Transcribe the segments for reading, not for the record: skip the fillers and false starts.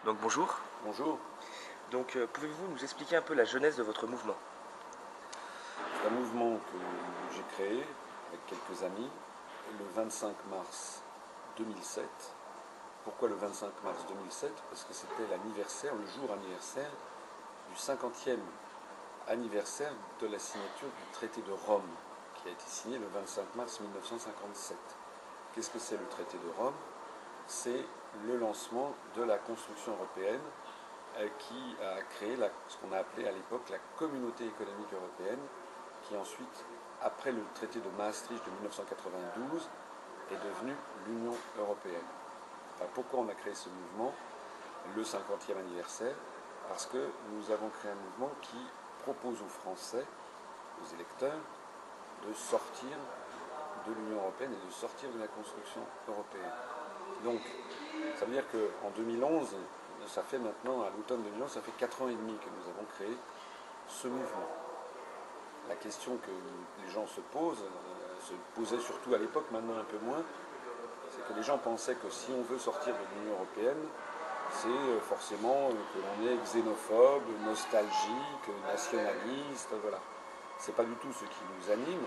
Donc bonjour. Bonjour. Donc pouvez-vous nous expliquer un peu la genèse de votre mouvement? C'est un mouvement que j'ai créé avec quelques amis le 25 mars 2007. Pourquoi le 25 mars 2007? Parce que c'était l'anniversaire, le jour anniversaire du 50e anniversaire de la signature du traité de Rome, qui a été signé le 25 mars 1957. Qu'est-ce que c'est le traité de Rome? C'est le lancement de la construction européenne qui a créé ce qu'on a appelé à l'époque la Communauté économique européenne, qui ensuite, après le traité de Maastricht de 1992, est devenue l'Union européenne. Enfin, pourquoi on a créé ce mouvement, le 50e anniversaire? Parce que nous avons créé un mouvement qui propose aux Français, aux électeurs, de sortir de l'Union européenne et de sortir de la construction européenne. Donc, ça veut dire qu'en 2011, ça fait maintenant, à l'automne 2011, ça fait 4 ans et demi que nous avons créé ce mouvement. La question que les gens se posent, se posait surtout à l'époque, maintenant un peu moins, c'est que les gens pensaient que si on veut sortir de l'Union européenne, c'est forcément que l'on est xénophobe, nostalgique, nationaliste, voilà. C'est pas du tout ce qui nous anime.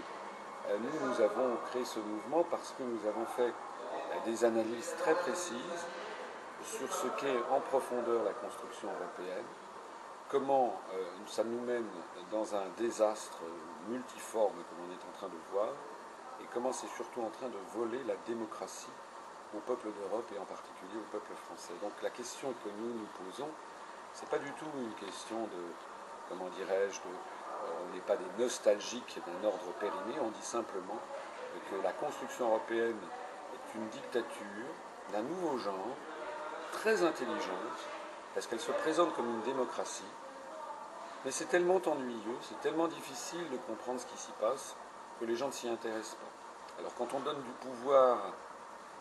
Nous avons créé ce mouvement parce que nous avons fait des analyses très précises sur ce qu'est en profondeur la construction européenne, comment ça nous mène dans un désastre multiforme comme on est en train de voir, et comment c'est surtout en train de voler la démocratie au peuple d'Europe et en particulier au peuple français. Donc la question que nous nous posons, c'est pas du tout une question de, comment dirais-je, on n'est pas des nostalgiques d'un ordre périmé, on dit simplement que la construction européenne est une dictature d'un nouveau genre, très intelligente, parce qu'elle se présente comme une démocratie, mais c'est tellement ennuyeux, c'est tellement difficile de comprendre ce qui s'y passe que les gens ne s'y intéressent pas. Alors quand on donne du pouvoir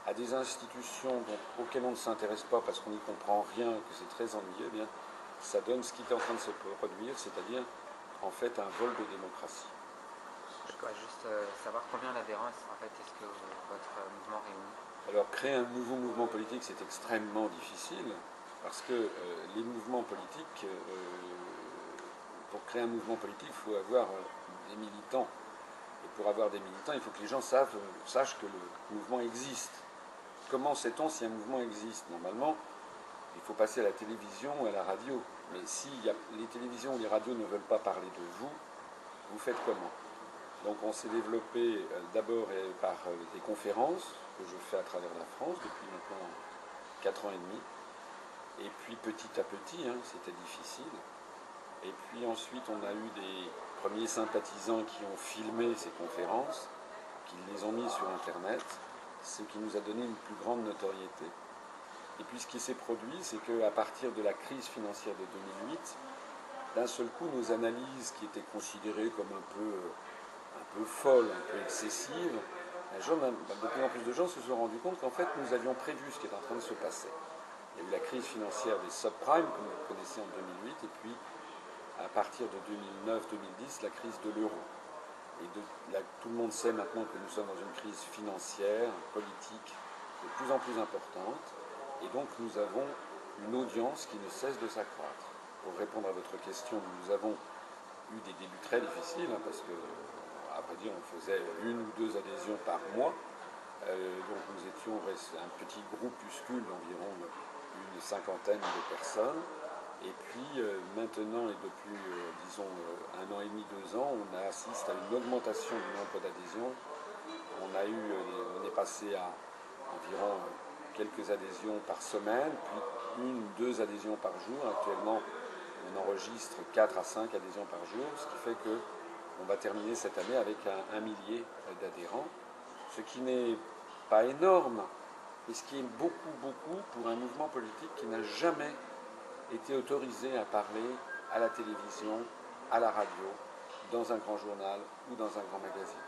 à des institutions auxquelles on ne s'intéresse pas parce qu'on n'y comprend rien, que c'est très ennuyeux, eh bien, ça donne ce qui est en train de se produire, c'est-à-dire en fait un vol de démocratie. Je dois juste savoir combien d'adhérents en fait est-ce que votre mouvement réunit? Alors créer un nouveau mouvement politique, c'est extrêmement difficile parce que les mouvements politiques, pour créer un mouvement politique, il faut avoir des militants. Et pour avoir des militants, il faut que les gens sachent que le mouvement existe. Comment sait-on si un mouvement existe? Normalement, il faut passer à la télévision ou à la radio. Mais si les télévisions ou les radios ne veulent pas parler de vous, vous faites comment? Donc on s'est développé d'abord par des conférences que je fais à travers la France depuis maintenant 4 ans et demi. Et puis petit à petit, c'était difficile. Et puis ensuite on a eu des premiers sympathisants qui ont filmé ces conférences, qui les ont mis sur Internet, ce qui nous a donné une plus grande notoriété. Et puis ce qui s'est produit, c'est qu'à partir de la crise financière de 2008, d'un seul coup, nos analyses qui étaient considérées comme un peu folles, un peu excessives, de plus en plus de gens se sont rendus compte qu'en fait, nous avions prévu ce qui est en train de se passer. Il y a eu la crise financière des subprimes, comme vous connaissez en 2008, et puis à partir de 2009-2010, la crise de l'euro. Et tout le monde sait maintenant que nous sommes dans une crise financière, politique, de plus en plus importante. Et donc nous avons une audience qui ne cesse de s'accroître. Pour répondre à votre question, nous avons eu des débuts très difficiles, parce que, à vrai dire, on faisait 1 ou 2 adhésions par mois. Donc nous étions un petit groupuscule d'environ une cinquantaine de personnes. Et puis maintenant, et depuis, disons, 1 an et demi, 2 ans, on assiste à une augmentation du nombre d'adhésions. On est passé à environ quelques adhésions par semaine, puis 1 ou 2 adhésions par jour. Actuellement, on enregistre 4 à 5 adhésions par jour, ce qui fait qu'on va terminer cette année avec 1 millier d'adhérents, ce qui n'est pas énorme, mais ce qui est beaucoup, beaucoup pour un mouvement politique qui n'a jamais été autorisé à parler à la télévision, à la radio, dans un grand journal ou dans un grand magazine.